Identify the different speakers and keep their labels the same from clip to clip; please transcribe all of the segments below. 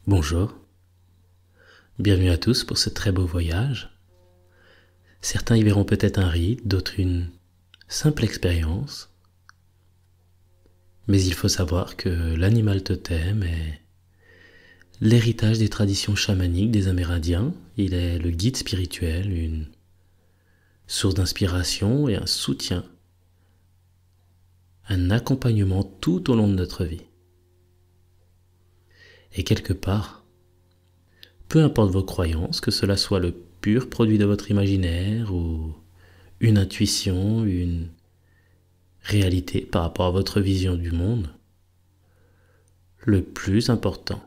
Speaker 1: Bonjour, bienvenue à tous pour ce très beau voyage. Certains y verront peut-être un rite, d'autres une simple expérience. Mais il faut savoir que l'animal totem est l'héritage des traditions chamaniques des Amérindiens. Il est le guide spirituel, une source d'inspiration et un soutien, un accompagnement tout au long de notre vie. Et quelque part, peu importe vos croyances, que cela soit le pur produit de votre imaginaire ou une intuition, une réalité par rapport à votre vision du monde, le plus important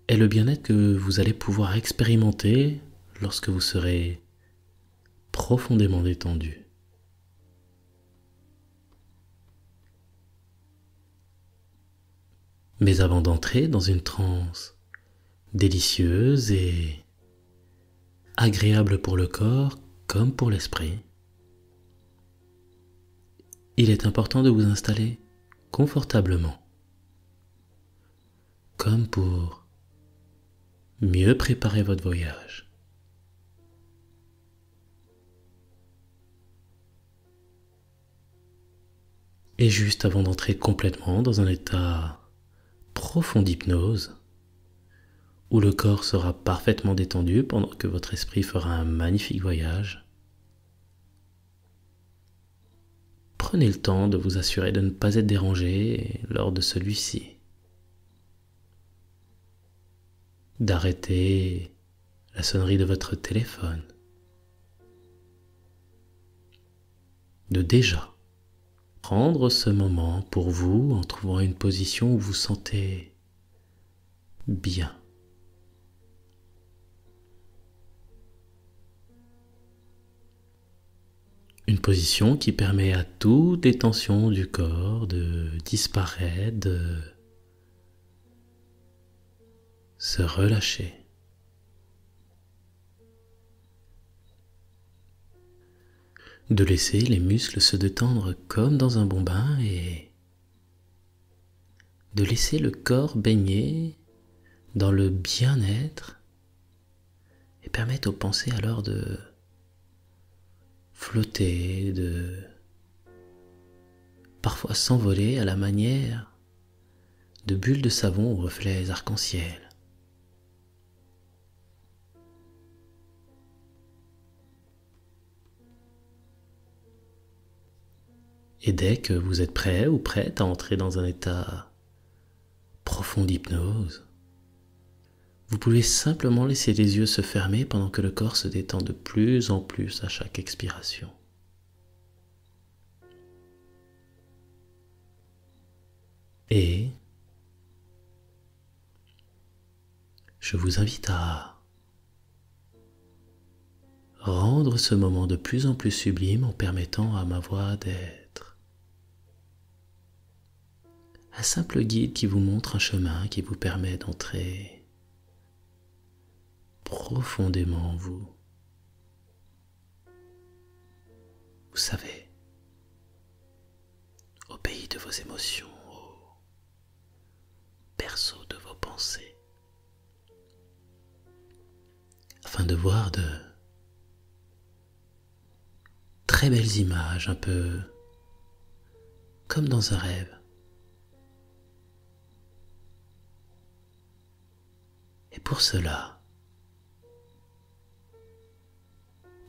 Speaker 1: est le bien-être que vous allez pouvoir expérimenter lorsque vous serez profondément détendu. Mais avant d'entrer dans une transe délicieuse et agréable pour le corps comme pour l'esprit, il est important de vous installer confortablement, comme pour mieux préparer votre voyage. Et juste avant d'entrer complètement dans un état profond d'hypnose, où le corps sera parfaitement détendu pendant que votre esprit fera un magnifique voyage, prenez le temps de vous assurer de ne pas être dérangé lors de celui-ci, d'arrêter la sonnerie de votre téléphone, de déjà prendre ce moment pour vous en trouvant une position où vous vous sentez bien. Une position qui permet à toute détention du corps de disparaître, de se relâcher. De laisser les muscles se détendre comme dans un bon bain et de laisser le corps baigner dans le bien-être et permettre aux pensées alors de flotter, de parfois s'envoler à la manière de bulles de savon aux reflets arc-en-ciel. Et dès que vous êtes prêt ou prête à entrer dans un état profond d'hypnose, vous pouvez simplement laisser les yeux se fermer pendant que le corps se détend de plus en plus à chaque expiration. Et je vous invite à rendre ce moment de plus en plus sublime en permettant à ma voix d'être un simple guide qui vous montre un chemin qui vous permet d'entrer profondément en vous. Vous savez, au pays de vos émotions, au berceau de vos pensées, afin de voir de très belles images, un peu comme dans un rêve. Et pour cela,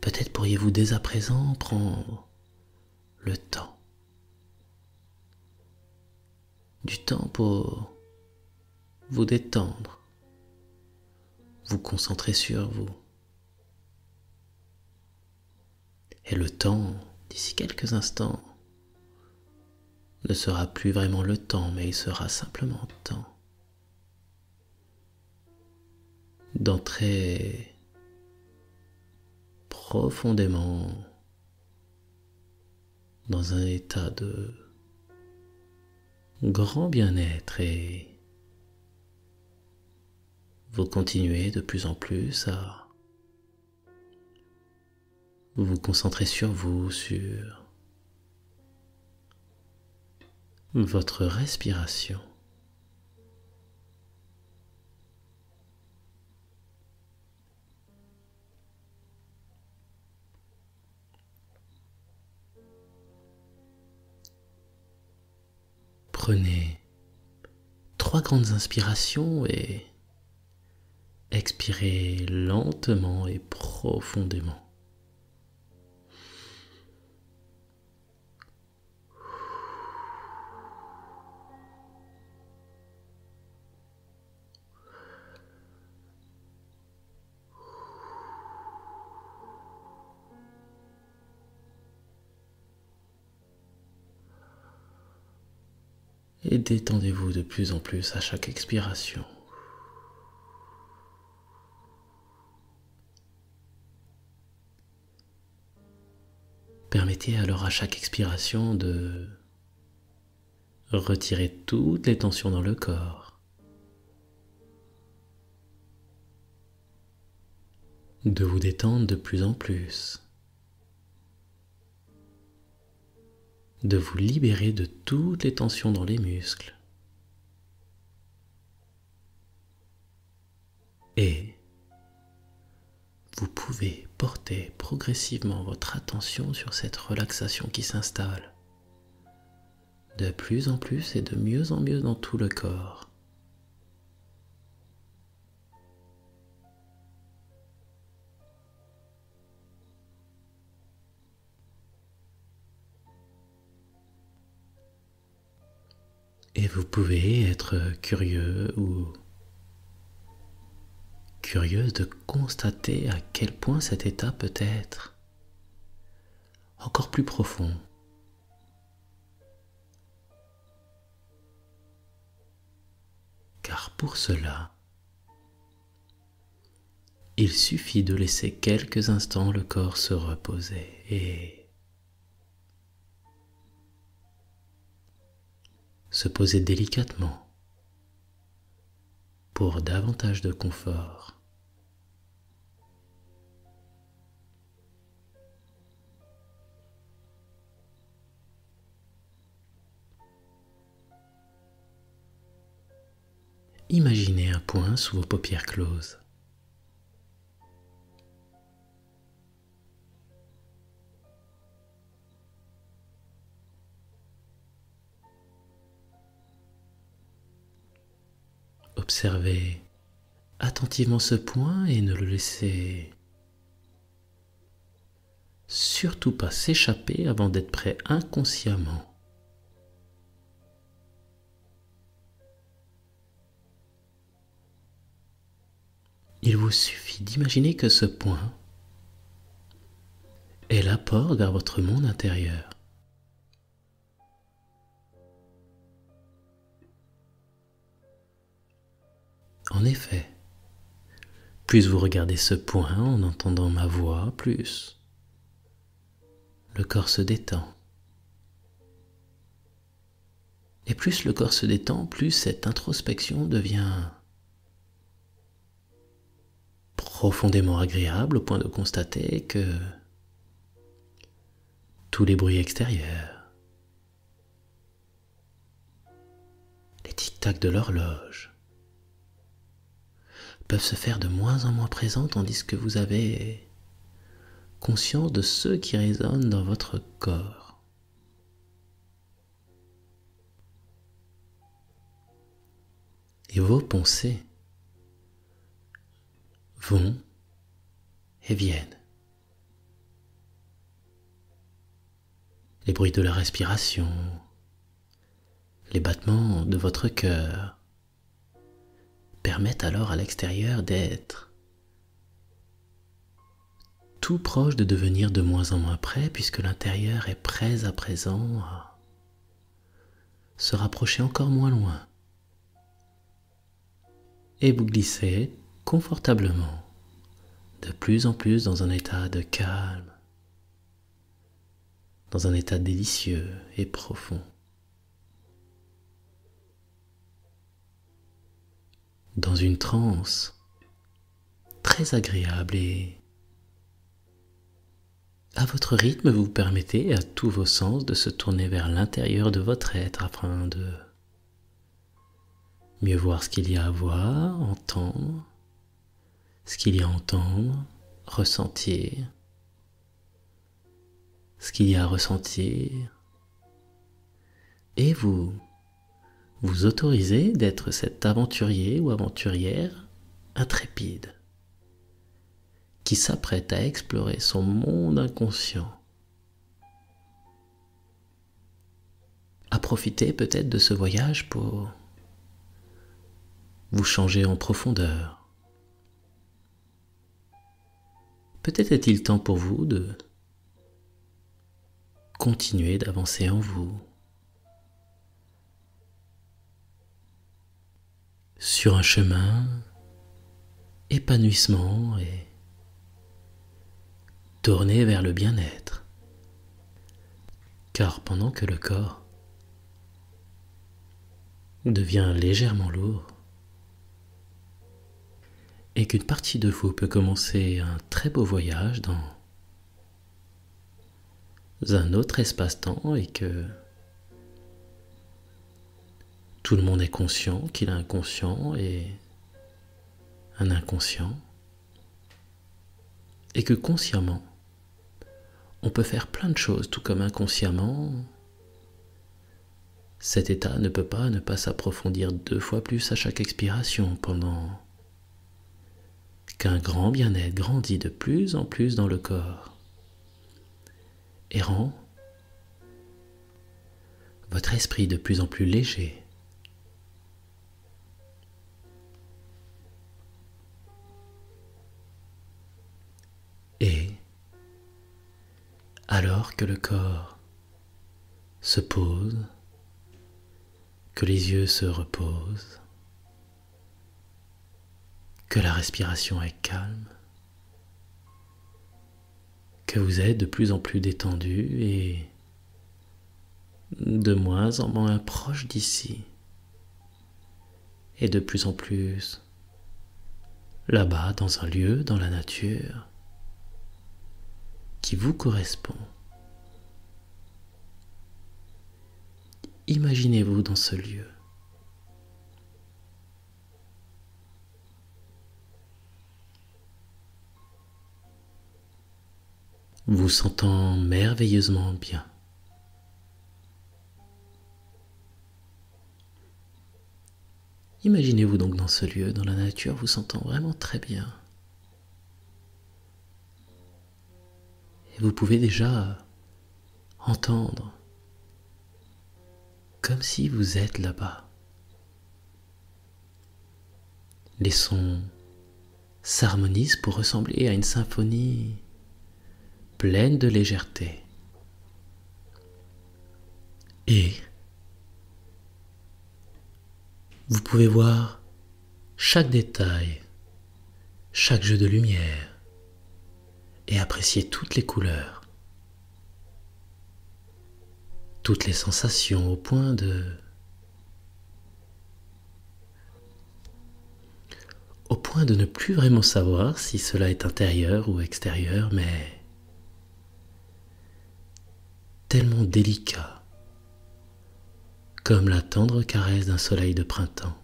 Speaker 1: peut-être pourriez-vous dès à présent prendre le temps, du temps pour vous détendre, vous concentrer sur vous. Et le temps, d'ici quelques instants, ne sera plus vraiment le temps, mais il sera simplement temps d'entrer profondément dans un état de grand bien-être et vous continuez de plus en plus à vous concentrer sur vous, sur votre respiration. Prenez 3 grandes inspirations et expirez lentement et profondément. Et détendez-vous de plus en plus à chaque expiration. Permettez alors à chaque expiration de retirer toutes les tensions dans le corps, de vous détendre de plus en plus, de vous libérer de toutes les tensions dans les muscles. Et vous pouvez porter progressivement votre attention sur cette relaxation qui s'installe de plus en plus et de mieux en mieux dans tout le corps. Et vous pouvez être curieux ou curieuse de constater à quel point cet état peut être encore plus profond. Car pour cela, il suffit de laisser quelques instants le corps se reposer et se poser délicatement pour davantage de confort. Imaginez un point sous vos paupières closes. Observez attentivement ce point et ne le laissez surtout pas s'échapper avant d'être prêt inconsciemment. Il vous suffit d'imaginer que ce point est la porte vers votre monde intérieur. En effet, plus vous regardez ce point en entendant ma voix, plus le corps se détend. Et plus le corps se détend, plus cette introspection devient profondément agréable au point de constater que tous les bruits extérieurs, les tic-tac de l'horloge, peuvent se faire de moins en moins présents tandis que vous avez conscience de ceux qui résonnent dans votre corps. Et vos pensées vont et viennent. Les bruits de la respiration, les battements de votre cœur permettent alors à l'extérieur d'être tout proche de devenir de moins en moins près puisque l'intérieur est prêt à présent à se rapprocher encore moins loin. Et vous glissez confortablement de plus en plus dans un état de calme, dans un état délicieux et profond. Dans une transe très agréable et à votre rythme, vous permettez à tous vos sens de se tourner vers l'intérieur de votre être afin de mieux voir ce qu'il y a à voir, entendre, ce qu'il y a à entendre, ressentir, ce qu'il y a à ressentir, et vous vous autorisez d'être cet aventurier ou aventurière intrépide qui s'apprête à explorer son monde inconscient, à profiter peut-être de ce voyage pour vous changer en profondeur. Peut-être est-il temps pour vous de continuer d'avancer en vous, sur un chemin épanouissement et tourné vers le bien-être. Car pendant que le corps devient légèrement lourd et qu'une partie de vous peut commencer un très beau voyage dans un autre espace-temps et que tout le monde est conscient qu'il a un conscient et un inconscient, et que consciemment, on peut faire plein de choses, tout comme inconsciemment, cet état ne peut pas ne pas s'approfondir 2 fois plus à chaque expiration pendant qu'un grand bien-être grandit de plus en plus dans le corps et rend votre esprit de plus en plus léger. Et alors que le corps se pose, que les yeux se reposent, que la respiration est calme, que vous êtes de plus en plus détendu et de moins en moins proche d'ici, et de plus en plus là-bas dans un lieu, dans la nature, qui vous correspond. Imaginez-vous dans ce lieu. Vous sentant merveilleusement bien. Imaginez-vous donc dans ce lieu, dans la nature, vous sentant vraiment très bien. Et vous pouvez déjà entendre comme si vous êtes là-bas. Les sons s'harmonisent pour ressembler à une symphonie pleine de légèreté. Et vous pouvez voir chaque détail, chaque jeu de lumière et apprécier toutes les couleurs, toutes les sensations au point de ne plus vraiment savoir si cela est intérieur ou extérieur, mais tellement délicat, comme la tendre caresse d'un soleil de printemps,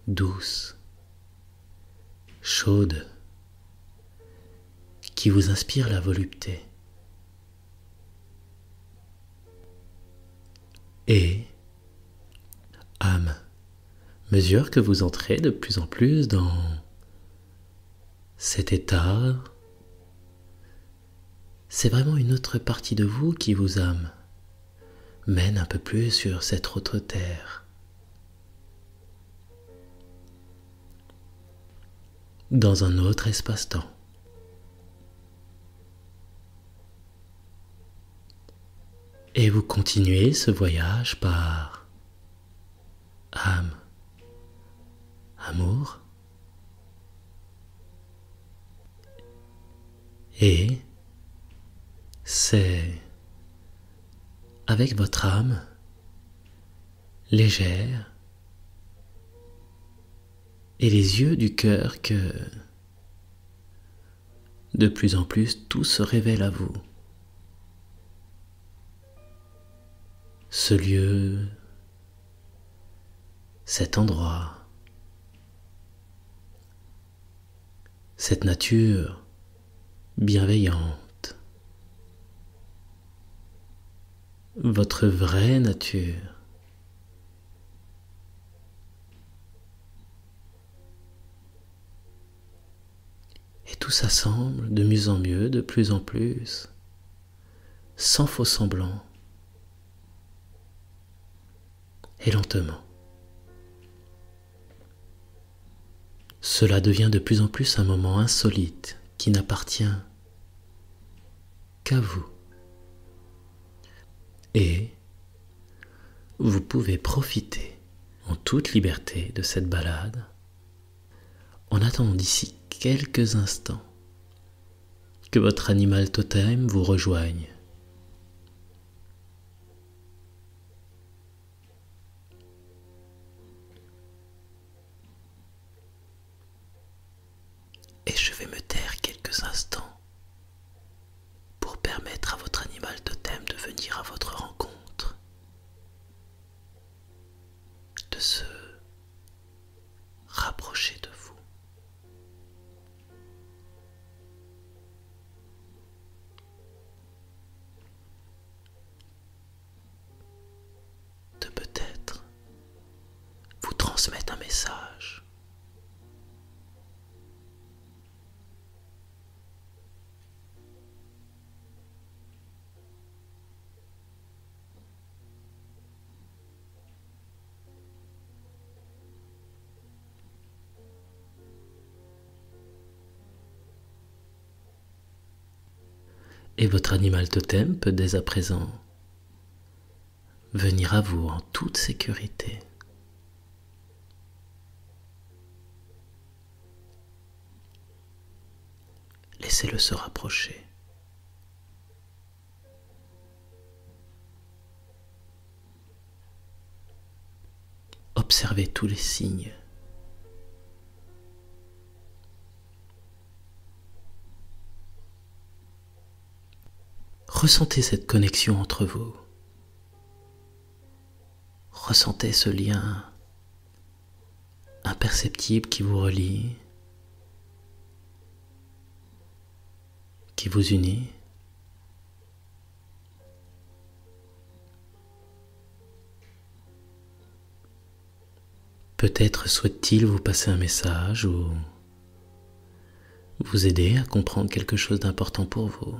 Speaker 1: douce, chaude, qui vous inspire la volupté. Et, à mesure que vous entrez de plus en plus dans cet état, c'est vraiment une autre partie de vous qui vous mène un peu plus sur cette autre terre. Dans un autre espace-temps. Et vous continuez ce voyage par âme, amour, et c'est avec votre âme légère et les yeux du cœur que de plus en plus tout se révèle à vous. Ce lieu, cet endroit, cette nature bienveillante, votre vraie nature. Et tout ça semble de mieux en mieux, de plus en plus, sans faux semblant, et lentement. Cela devient de plus en plus un moment insolite qui n'appartient qu'à vous. Et vous pouvez profiter en toute liberté de cette balade en attendant d'ici quelques instants que votre animal totem vous rejoigne. Et je vais me taire quelques instants pour permettre à votre animal totem de venir à votre rencontre, de se rapprocher de vous. De peut-être vous transmettre un message. Et votre animal totem peut dès à présent venir à vous en toute sécurité. Laissez-le se rapprocher. Observez tous les signes. Ressentez cette connexion entre vous. Ressentez ce lien imperceptible qui vous relie, qui vous unit. Peut-être souhaite-t-il vous passer un message ou vous aider à comprendre quelque chose d'important pour vous.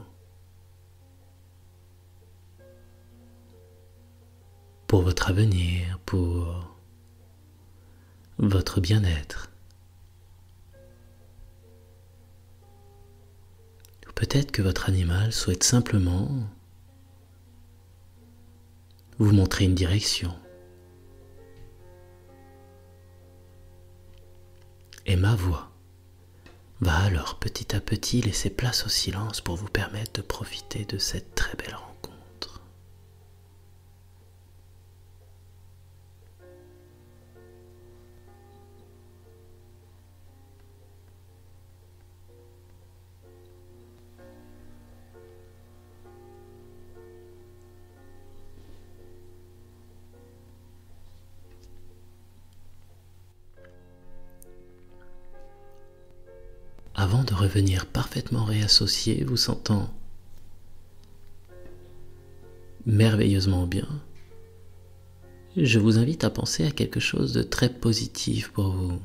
Speaker 1: Pour votre avenir, pour votre bien-être. Ou peut-être que votre animal souhaite simplement vous montrer une direction. Et ma voix va alors petit à petit laisser place au silence pour vous permettre de profiter de cette très belle rencontre. Avant de revenir parfaitement réassocié, vous sentant merveilleusement bien, je vous invite à penser à quelque chose de très positif pour vous.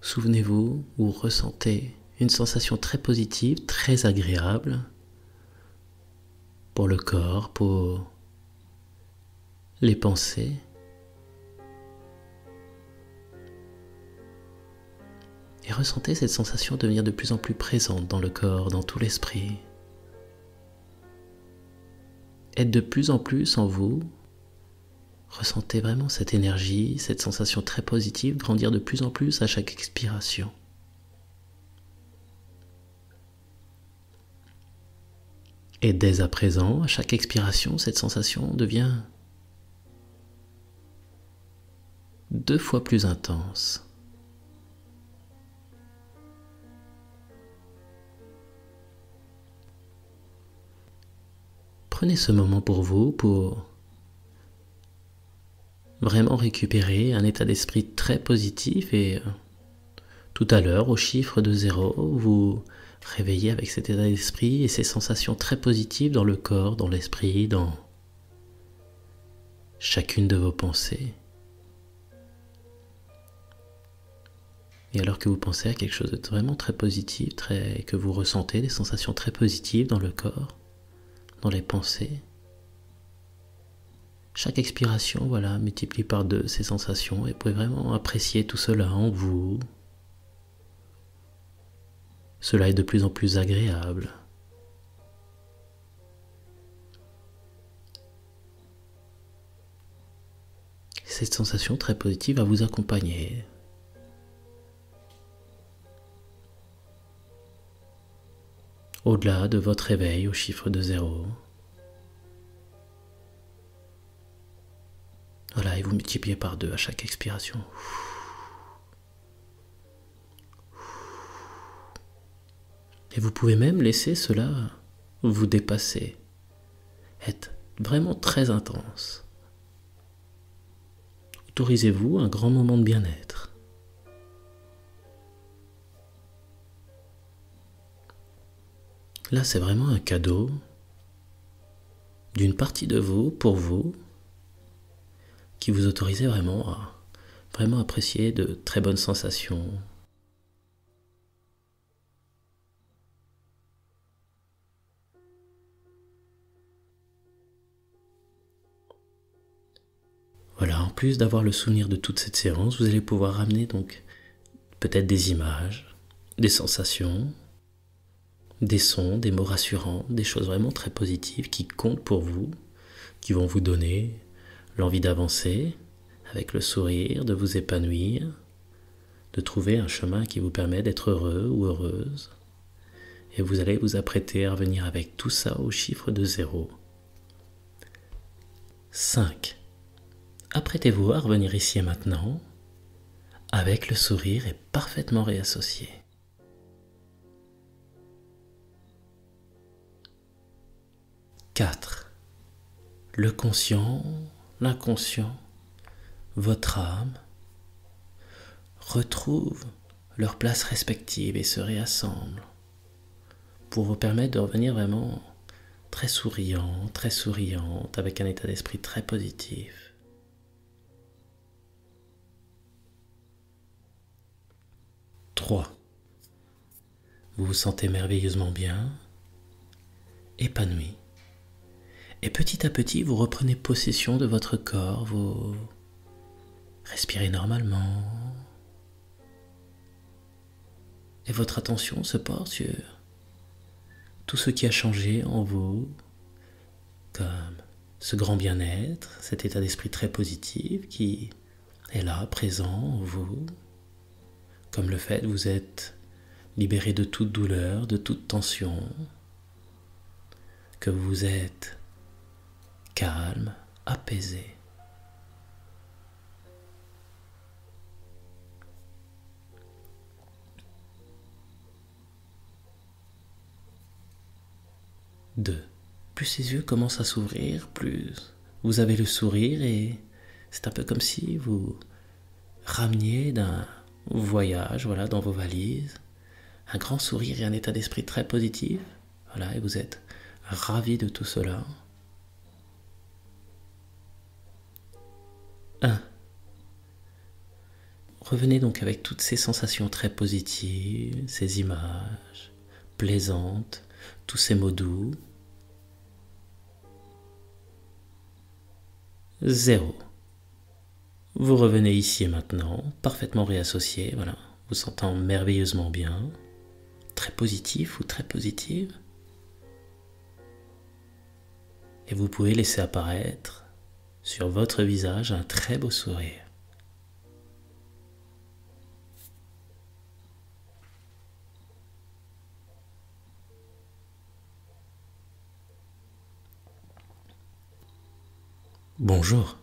Speaker 1: Souvenez-vous ou ressentez une sensation très positive, très agréable pour le corps, pour les pensées. Et ressentez cette sensation devenir de plus en plus présente dans le corps, dans tout l'esprit. Être de plus en plus en vous. Ressentez vraiment cette énergie, cette sensation très positive grandir de plus en plus à chaque expiration. Et dès à présent, à chaque expiration, cette sensation devient 2 fois plus intense. Prenez ce moment pour vous, pour vraiment récupérer un état d'esprit très positif et Tout à l'heure, au chiffre de 0, vous réveillez avec cet état d'esprit et ces sensations très positives dans le corps, dans l'esprit, dans chacune de vos pensées. Et alors que vous pensez à quelque chose de vraiment très positif, que vous ressentez des sensations très positives dans le corps, dans les pensées, chaque expiration, voilà, multiplie par 2 ces sensations et vous pouvez vraiment apprécier tout cela en vous. Cela est de plus en plus agréable. Cette sensation très positive va vous accompagner. Au-delà de votre réveil au chiffre de 0. Voilà, et vous multipliez par 2 à chaque expiration. Et vous pouvez même laisser cela vous dépasser, être vraiment très intense. Autorisez-vous un grand moment de bien-être. Là, c'est vraiment un cadeau d'une partie de vous, pour vous, qui vous autorisez vraiment à apprécier de très bonnes sensations. Voilà, en plus d'avoir le souvenir de toute cette séance, vous allez pouvoir ramener donc peut-être des images, des sensations, des sons, des mots rassurants, des choses vraiment très positives qui comptent pour vous, qui vont vous donner l'envie d'avancer avec le sourire, de vous épanouir, de trouver un chemin qui vous permet d'être heureux ou heureuse. Et vous allez vous apprêter à revenir avec tout ça au chiffre de 0. 5. Apprêtez-vous à revenir ici et maintenant avec le sourire et parfaitement réassocié. 4. Le conscient, l'inconscient, votre âme retrouvent leur place respective et se réassemblent pour vous permettre de revenir vraiment très souriant, très souriante, avec un état d'esprit très positif. 3. Vous vous sentez merveilleusement bien, épanoui. Et petit à petit, vous reprenez possession de votre corps, vous respirez normalement. Et votre attention se porte sur tout ce qui a changé en vous, comme ce grand bien-être, cet état d'esprit très positif qui est là, présent en vous, comme le fait que vous êtes libéré de toute douleur, de toute tension, que vous êtes calme, apaisé. Deux. Plus ces yeux commencent à s'ouvrir, plus vous avez le sourire et c'est un peu comme si vous rameniez d'un voyage, voilà, dans vos valises, un grand sourire et un état d'esprit très positif, voilà, et vous êtes ravi de tout cela. 1. Revenez donc avec toutes ces sensations très positives, ces images plaisantes, tous ces mots doux. 0. Vous revenez ici et maintenant, parfaitement réassocié, voilà, vous sentant merveilleusement bien, très positif ou très positive. Et vous pouvez laisser apparaître sur votre visage un très beau sourire. Bonjour.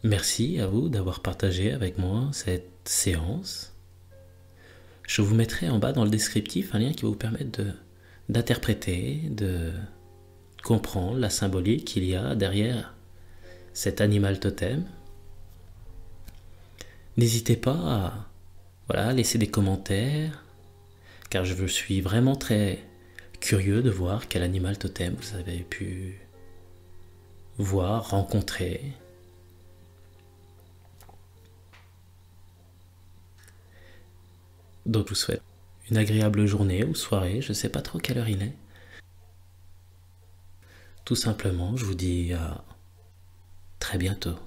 Speaker 1: Merci à vous d'avoir partagé avec moi cette séance. Je vous mettrai en bas dans le descriptif un lien qui va vous permettre d'interpréter, de comprendre la symbolique qu'il y a derrière cet animal totem. N'hésitez pas à voilà, laisser des commentaires, car je suis vraiment très curieux de voir quel animal totem vous avez pu voir, rencontrer. Donc je vous souhaite une agréable journée ou soirée, je ne sais pas trop quelle heure il est. Tout simplement, je vous dis à très bientôt.